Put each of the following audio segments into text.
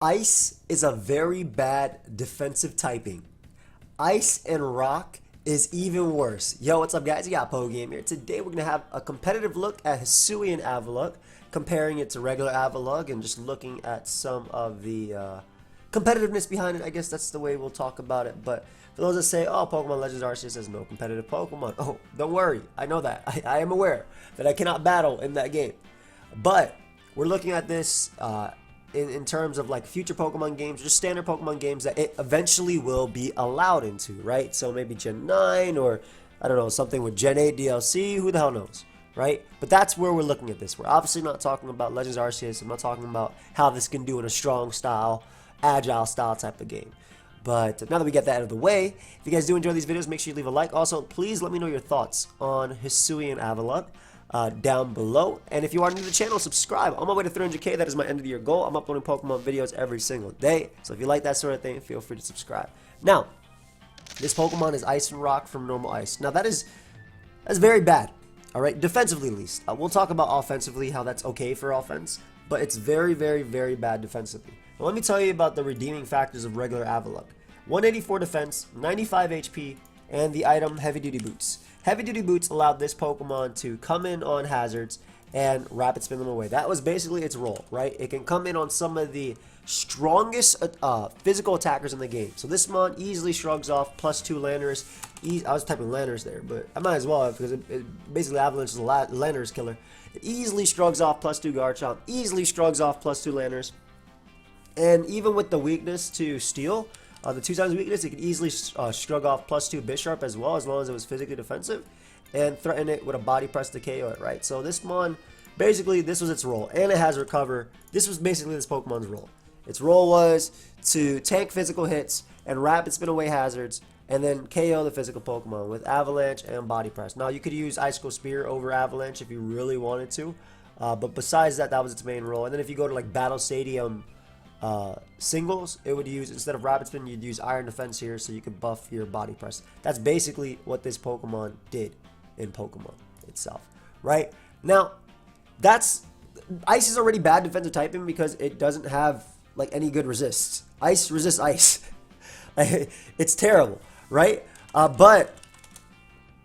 Ice is a very bad defensive typing. Ice and Rock is even worse. Yo, what's up guys? You got pokeaim here. Today we're going to have a competitive look at Hisuian Avalugg, comparing it to regular Avalugg and just looking at some of the competitiveness behind it. I guess that's the way we'll talk about it. But for those that say, oh, Pokemon Legends Arceus has no competitive Pokemon. Oh, don't worry. I know that. I am aware that I cannot battle in that game. But we're looking at this in terms of like future Pokemon games, just standard Pokemon games that it eventually will be allowed into, right? So maybe Gen 9 or I don't know, something with Gen 8 DLC, who the hell knows, right? But that's where we're looking at this. We're obviously not talking about Legends Arceus. I'm not talking about how this can do in a strong style, agile style type of game. But now that we get that out of the way, if you guys do enjoy these videos, make sure you leave a like. Also, please let me know your thoughts on Hisuian Avalugg down below. And if you are new to the channel, subscribe. On my way to 300k, that is my end of the year goal. I'm uploading Pokemon videos every single day. So if you like that sort of thing, feel free to subscribe. Now, this Pokemon is Ice and Rock from normal Ice. Now that's very bad. Alright, defensively at least. We'll talk about offensively, how that's okay for offense. But it's very, very, very bad defensively. Now, let me tell you about the redeeming factors of regular Avalugg. 184 defense, 95 HP, and the item Heavy Duty Boots. Heavy Duty Boots allowed this Pokemon to come in on hazards and rapid spin them away. That was basically its role, right? It can come in on some of the strongest physical attackers in the game. So this mon easily shrugs off +2 Landers. I was typing Landers there, but I might as well because basically Avalanche is a Landers killer. It easily shrugs off +2 Garchomp, easily shrugs off +2 Landers. And even with the weakness to Steel, the 2x weakness, it could easily shrug off +2 Bisharp as well, as long as it was physically defensive, and threaten it with a body press to KO it, right? So this mon, basically, this was its role, and it has Recover. This was basically this Pokemon's role. Its role was to tank physical hits and rapid spin away hazards, and then KO the physical Pokemon with Avalanche and Body Press. Now, you could use Icicle Spear over Avalanche if you really wanted to, but besides that, that was its main role. And then if you go to like Battle Stadium singles, it would use, instead of rapid spin, you'd use Iron Defense here so you could buff your body press. That's basically what this Pokemon did in Pokemon itself, right? Now, that's Ice is already bad defensive typing because it doesn't have like any good resists. Ice resists ice. It's terrible, right? But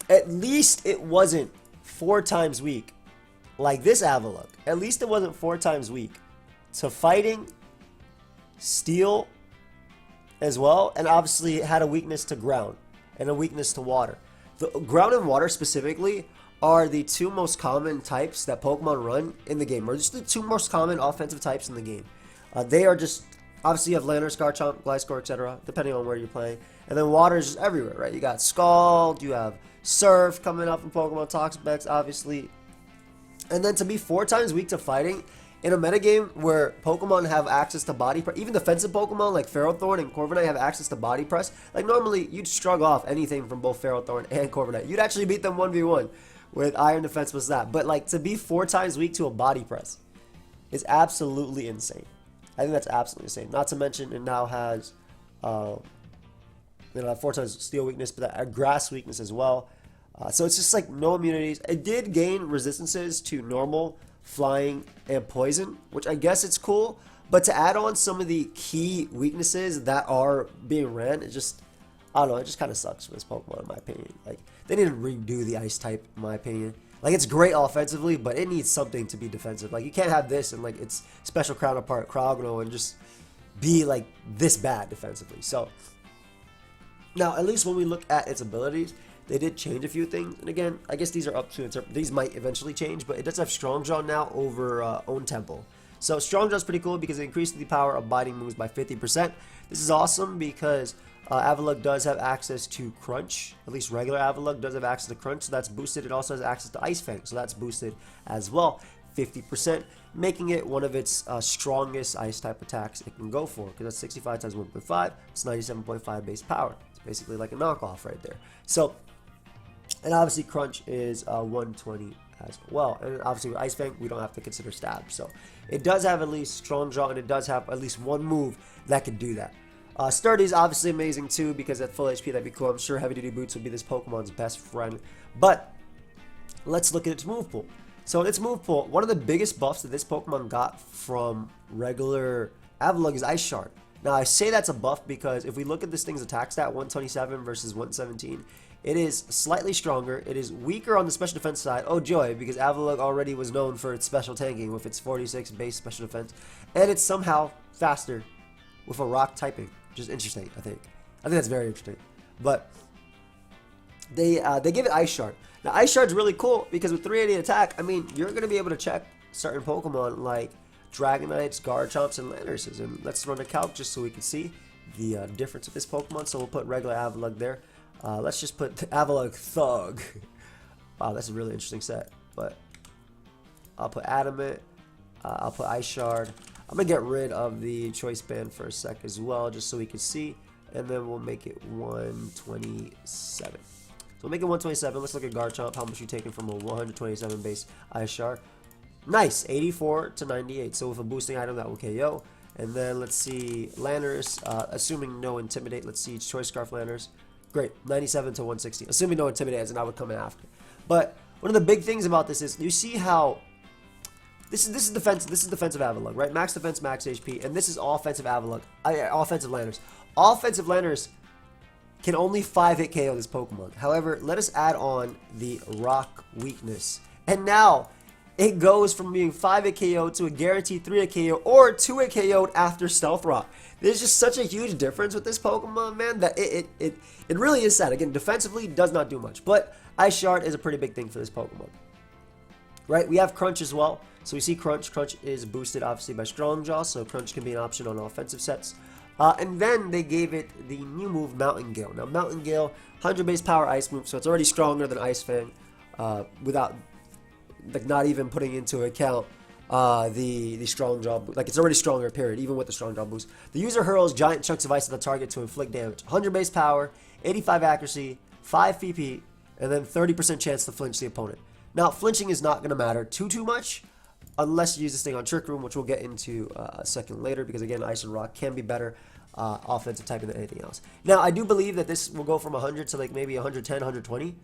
at least it wasn't 4 times weak like this Avalugg. At least it wasn't 4 times weak to fighting, Steel as well, and obviously it had a weakness to ground and a weakness to water. The ground and water specifically are the 2 most common types that Pokemon run in the game, or just the 2 most common offensive types in the game. They are just, obviously you have Landers, Garchomp, Gliscor, etc., depending on where you're playing. And then water is just everywhere, right? You got Scald, you have Surf coming up from Pokemon Toxapex, obviously. And then to be 4 times weak to fighting, in a metagame where Pokemon have access to body press, even defensive Pokemon like Ferrothorn and Corviknight have access to body press, like normally you'd shrug off anything from both Ferrothorn and Corviknight. You'd actually beat them 1v1 with Iron Defense was that. But like to be 4 times weak to a body press is absolutely insane. I think that's absolutely insane. Not to mention it now has 4 times steel weakness, but that grass weakness as well. So it's just like no immunities. It did gain resistances to normal, flying, and poison, which I guess it's cool, but to add on some of the key weaknesses that are being ran, it just, I don't know, it just kind of sucks for this Pokemon in my opinion. Like, they need to redo the ice type in my opinion. Like, it's great offensively, but it needs something to be defensive. Like, you can't have this and like its special counterpart Krogno and just be like this bad defensively. So now, at least when we look at its abilities, they did change a few things, and again, I guess these are up to interpret. These might eventually change, but it does have Strong Jaw now over Own Temple. So Strong Jaw is pretty cool because it increases the power of biting moves by 50%. This is awesome because Avalugg does have access to Crunch. At least regular Avalugg does have access to Crunch, so that's boosted. It also has access to Ice Fang, so that's boosted as well, 50%, making it one of its strongest Ice type attacks it can go for, because that's 65 times 1.5. It's 97.5 base power. It's basically like a knockoff right there. So. And obviously Crunch is 120 as well. And obviously with Ice Fang, we don't have to consider Stab. So it does have at least Strong Jaw, and it does have at least one move that can do that. Sturdy is obviously amazing too, because at full HP, that'd be cool. I'm sure Heavy Duty Boots would be this Pokemon's best friend. But let's look at its move pool. So in its move pool, one of the biggest buffs that this Pokemon got from regular Avalugg is Ice Shard. Now, I say that's a buff because if we look at this thing's attack stat, 127 versus 117, it is slightly stronger. It is weaker on the special defense side. Oh joy, because Avalugg already was known for its special tanking with its 46 base special defense. And it's somehow faster with a rock typing, which is interesting, I think. I think that's very interesting. But they give it Ice Shard. Now, Ice Shard's really cool because with 380 attack, I mean, you're going to be able to check certain Pokemon like Dragonites, Garchomps, and Landerses. And let's run a calc just so we can see the difference of this Pokemon. So we'll put regular Avalugg there. Let's just put asfgerthrrth. Wow, that's a really interesting set. But I'll put Adamant. I'll put Ice Shard. I'm going to get rid of the Choice Band for a sec as well, just so we can see. And then we'll make it 127. So we'll make it 127. Let's look at Garchomp. How much you taking from a 127 base Ice Shard? Nice, 84 to 98. So with a boosting item, that will KO. And then let's see Landers, assuming no Intimidate. Let's see Choice Scarf Landers. Great, 97 to 160. Assuming no Intimidate, as in I would come in after. But one of the big things about this is you see how this is defense. This is defensive Avalugg, right? Max defense, max HP, and this is offensive Avalugg. Offensive Landers. Offensive Landers can only 5-hit KO this Pokemon. However, let us add on the Rock weakness, and now it goes from being 5-hit KO to a guaranteed 3-hit KO or 2-hit KO after Stealth Rock. There's just such a huge difference with this Pokemon, man, that it really is sad. Again, defensively, does not do much, but Ice Shard is a pretty big thing for this Pokemon. Right, we have Crunch as well. So we see Crunch. Crunch is boosted, obviously, by Strong Jaw, so Crunch can be an option on offensive sets. And then they gave it the new move, Mountain Gale. Now, Mountain Gale, 100 base power ice move, so it's already stronger than Ice Fang, without, like, not even putting into account the Strong Jaw. Like, it's already stronger, period, even with the Strong Jaw boost. The user hurls giant chunks of ice at the target to inflict damage. 100 base power, 85 accuracy, 5 PP, and then 30% chance to flinch the opponent. Now, flinching is not going to matter too much unless you use this thing on Trick Room, which we'll get into a second later, because again, Ice and Rock can be better offensive typing than anything else. Now, I do believe that this will go from 100 to like maybe 110, 120.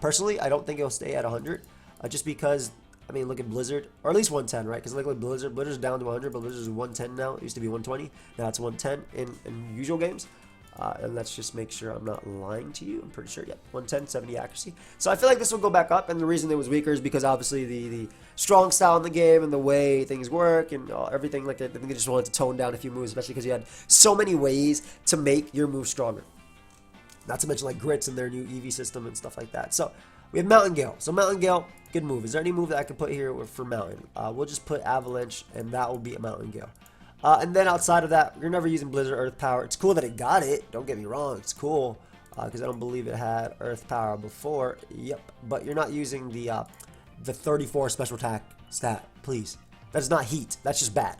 Personally, I don't think it'll stay at 100, just because, I mean, look at Blizzard, or at least 110, right? Because like Blizzard's down to 100, but Blizzard's 110 now. It used to be 120. Now it's 110 in usual games. And let's just make sure I'm not lying to you. I'm pretty sure, yep, 110, 70 accuracy. So I feel like this will go back up, and the reason it was weaker is because obviously the strong style in the game and the way things work and everything like that. I think they just wanted to tone down a few moves, especially because you had so many ways to make your move stronger. Not to mention like grits and their new EV system and stuff like that. So we have Mountain Gale. So Mountain Gale, good move. Is there any move that I can put here for Mountain? We'll just put Avalanche, and that will be a Mountain Gale. And then outside of that, you're never using Blizzard Earth Power. It's cool that it got it. Don't get me wrong. It's cool because I don't believe it had Earth Power before. Yep. But you're not using the 34 special attack stat, please. That's not heat. That's just bad.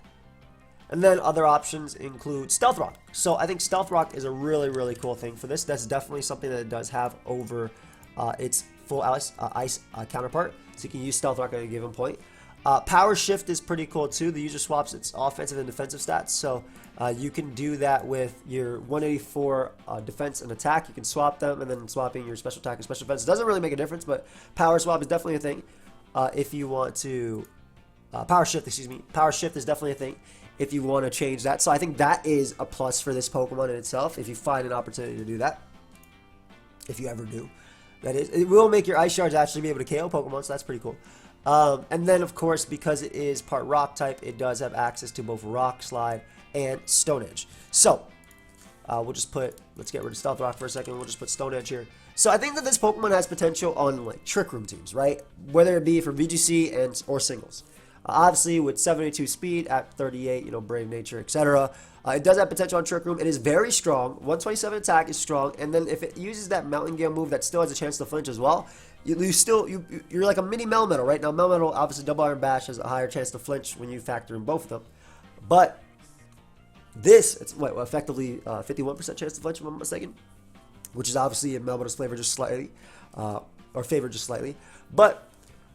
And then other options include Stealth Rock. So I think Stealth Rock is a really cool thing for this. That's definitely something that it does have over its full ice counterpart. So you can use Stealth Rock at a given point. Power Shift is pretty cool too. The user swaps its offensive and defensive stats, so you can do that with your 184 defense and attack. You can swap them, and then swapping your special attack and special defense doesn't really make a difference, but Power Swap is definitely a thing if you want to. Power Shift, excuse me. Power Shift is definitely a thing if you want to change that. So I think that is a plus for this Pokemon in itself if you find an opportunity to do that. If you ever do, that is. It will make your Ice Shards actually be able to KO Pokemon, so that's pretty cool. And then, of course, because it is part Rock type, it does have access to both Rock Slide and Stone Edge. So, we'll just put, let's get rid of Stealth Rock for a second, we'll just put Stone Edge here. So I think that this Pokemon has potential on, like, Trick Room teams, right? Whether it be for VGC or singles. Obviously, with 72 speed at 38, you know, Brave Nature, etc. It does have potential on Trick Room. It is very strong. 127 attack is strong. And then if it uses that Mountain Gale move that still has a chance to flinch as well, you're like a mini Melmetal, right? Now, Melmetal, obviously, Double Iron Bash has a higher chance to flinch when you factor in both of them. But this, it's effectively 51% chance to flinch, if I'm not mistaken. Which is obviously in Melmetal's flavor just slightly, or favor just slightly. But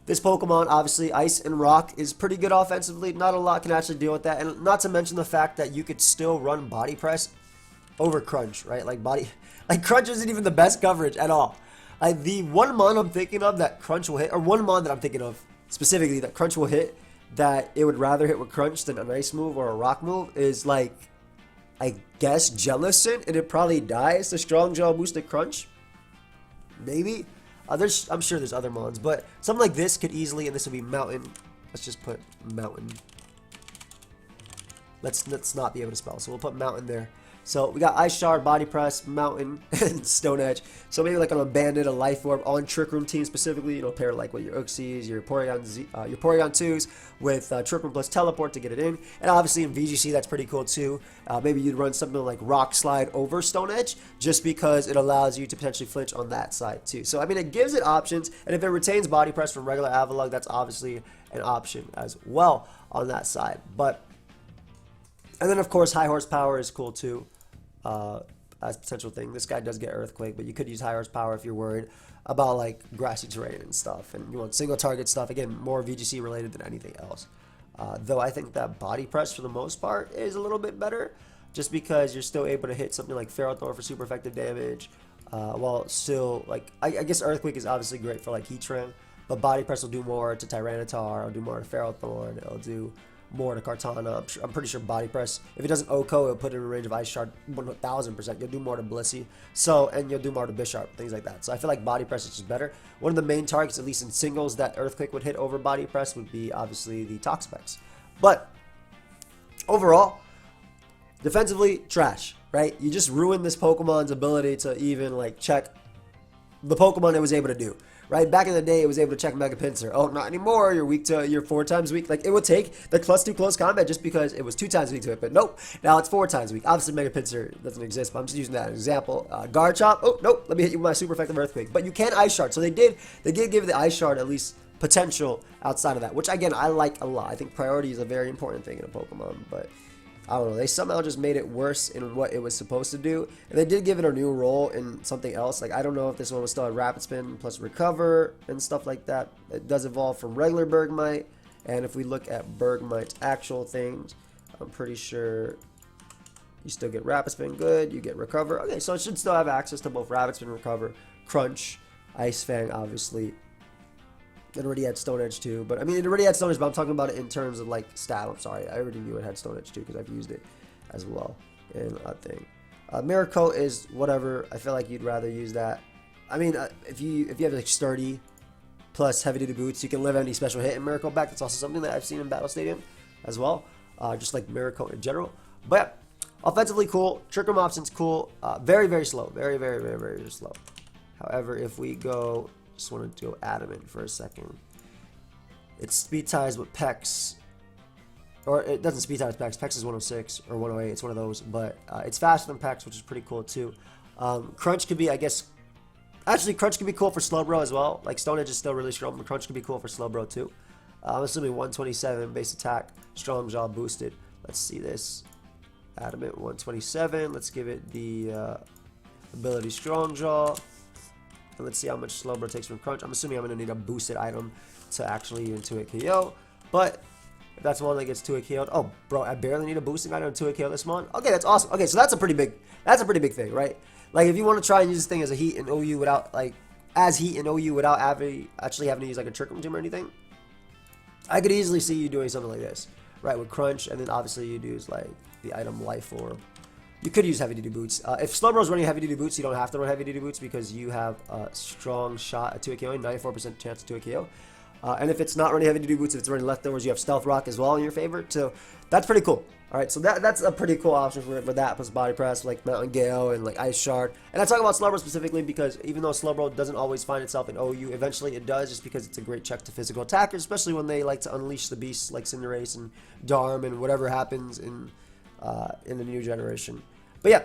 this Pokemon, obviously, Ice and Rock is pretty good offensively. Not a lot can actually deal with that. And not to mention the fact that you could still run Body Press over Crunch, right? Like Crunch isn't even the best coverage at all. The one mon I'm thinking of that Crunch will hit, or one mon that I'm thinking of specifically that Crunch will hit that it would rather hit with Crunch than an Ice move or a Rock move is like, I guess, Jellicent, and it probably dies to Strong Jaw boosted Crunch. Maybe. I'm sure there's other mons, but something like this could easily, and this would be Mountain. Let's just put Mountain. Let's not be able to spell, so we'll put Mountain there. So we got Ice Shard, Body Press, Mountain, and Stone Edge. So maybe like on a Bandit, a Life Orb on Trick Room team specifically, you know, pair like with your Uxies, your Porygon 2s with Trick Room plus Teleport to get it in. And obviously in VGC that's pretty cool too. Maybe you'd run something like Rock Slide over Stone Edge just because it allows you to potentially flinch on that side too. So I mean, it gives it options, and if it retains Body Press from regular Avalugg, that's obviously an option as well on that side. And then, of course, high horsepower is cool, too, as a potential thing. This guy does get Earthquake, but you could use high horsepower if you're worried about, like, grassy terrain and stuff. And you want single target stuff. Again, more VGC related than anything else. Though I think that Body Press, for the most part, is a little bit better. Just because you're still able to hit something like Ferrothorn for super effective damage. While still, like, I guess Earthquake is obviously great for, like, Heatran. But Body Press will do more to Tyranitar. It'll do more to Ferrothorn. It'll do more to Kartana. I'm pretty sure Body Press, if it doesn't OHKO, it'll put it in range of Ice Shard 1000%. You'll do more to Blissey, and you'll do more to Bisharp, things like that. So I feel like Body Press is just better. One of the main targets, at least in singles, that Earthquake would hit over Body Press would be obviously the Toxapex. But overall, defensively, trash, right? You just ruined this Pokemon's ability to even like check the Pokemon it was able to do. Right, back in the day, it was able to check Mega Pinsir. Oh, not anymore. You're 4 times weak. Like, it would take the +2 close combat just because it was 2 times weak to it. But nope, now it's 4 times weak. Obviously, Mega Pinsir doesn't exist, but I'm just using that as an example. Garchomp. Oh, nope. Let me hit you with my super effective Earthquake. But you can Ice Shard. So they did give the Ice Shard at least potential outside of that, which again I like a lot. I think priority is a very important thing in a Pokemon, but I don't know, they somehow just made it worse in what it was supposed to do. And they did give it a new role in something else. Like, I don't know if this one was still a Rapid Spin plus Recover and stuff like that. It does evolve from regular Bergmite. And if we look at Bergmite's actual things, I'm pretty sure you still get Rapid Spin, good. You get Recover. Okay, so it should still have access to both Rapid Spin, Recover, Crunch, Ice Fang, obviously. It already had Stone Edge too, but I mean, it already had Stone Edge, but I'm talking about it in terms of like stat. I'm sorry, I already knew it had Stone Edge too because I've used it as well in a thing. Miracle is whatever. I feel like you'd rather use that. I mean, if you have like Sturdy plus Heavy Duty Boots, you can live any special hit in Miracle back. That's also something that I've seen in Battle Stadium as well, just like Miracle in general. But yeah, offensively cool. Trick Room options cool. Very, very slow. Very, very, very, very slow. However, if we go... Just wanted to go Adamant for a second. It's speed ties with Pex, or it doesn't speed ties Pex. Pex is 106 or 108. It's one of those, but it's faster than Pex, which is pretty cool too. Crunch could be, I guess, actually Crunch could be cool for Slowbro as well. Like Stone Edge is still really strong, but Crunch could be cool for Slowbro too. I'm assuming 127 base attack, Strong Jaw boosted. Let's see this. Adamant 127. Let's give it the ability Strong Jaw. And let's see how much Slowbro takes from Crunch. I'm assuming I'm going to need a boosted item to actually Intuit KO. But if that's one that gets 2-hit KO'd. Oh, bro, I barely need a boosting item to 2-hit KO this mon. Okay, that's awesome. Okay, so that's a pretty big thing, right? Like, if you want to try and use this thing as a Heat and OU without, like, as Heat and OU without actually having to use, like, a Trick Room Gym or anything, I could easily see you doing something like this, right? With Crunch, and then obviously you'd use, like, the item Life Orb. You could use Heavy Duty Boots. If Slowbro's running Heavy Duty Boots, you don't have to run Heavy Duty Boots because you have a strong shot at 2-hit KO, 94% chance of 2-hit KO. And if it's not running Heavy Duty Boots, if it's running Leftovers, you have Stealth Rock as well in your favor. So that's pretty cool. All right, so that's a pretty cool option for that, plus Body Press, like Mountain Gale and like Ice Shard. And I talk about Slowbro specifically because even though Slowbro doesn't always find itself in OU, eventually it does, just because it's a great check to physical attackers, especially when they like to unleash the beasts like Cinderace and Darm and whatever happens in the new generation. But yeah,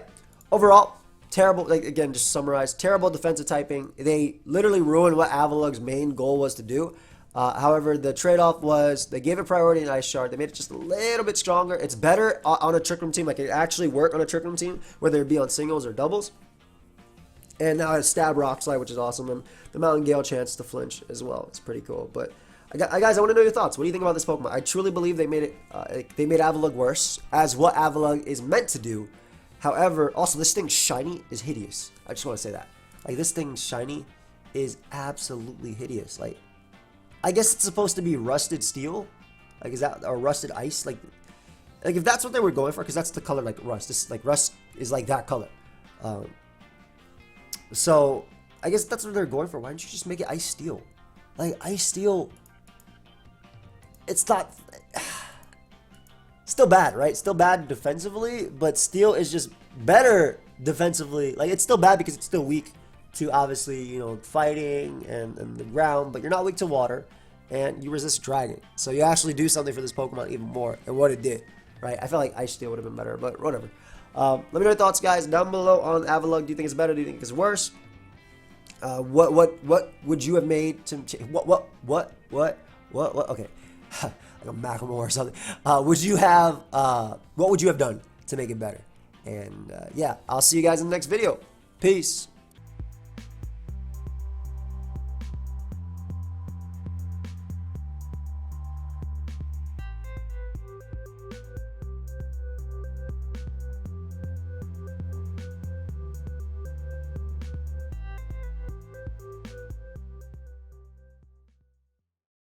overall, terrible, like again, just to summarize, terrible defensive typing. They literally ruined what Avalugg's main goal was to do. However, the trade-off was they gave it priority in Ice Shard. They made it just a little bit stronger. It's better on a Trick Room team. Like, it actually worked on a Trick Room team, whether it be on singles or doubles. And now it has Stab Rock Slide, which is awesome. And the Mountain Gale chance to flinch as well. It's pretty cool. But guys, I want to know your thoughts. What do you think about this Pokemon? I truly believe they made it. They made Avalugg worse, as what Avalugg is meant to do. However, also this thing shiny is hideous. I just want to say that. Like, this thing shiny is absolutely hideous. Like, I guess it's supposed to be rusted steel, Like, is that, or rusted ice? Like if that's what they were going for, because that's the color like rust. This, like, rust is like that color. So I guess that's what they're going for. Why don't you just make it ice steel? Like, ice steel, it's not, still bad, right? Still bad defensively, but steel is just better defensively. Like, it's still bad because it's still weak to, obviously, you know, fighting and the ground, but you're not weak to water, and you resist dragon. So you actually do something for this Pokemon even more than what it did, right? I feel like Ice Steel would have been better, but whatever. Let me know your thoughts, guys, down below on Avalugg. Do you think it's better? Do you think it's worse? What would you have made to what? Okay, like a Macklemore or something. Would you have what would you have done to make it better? And yeah, I'll see you guys in the next video. Peace.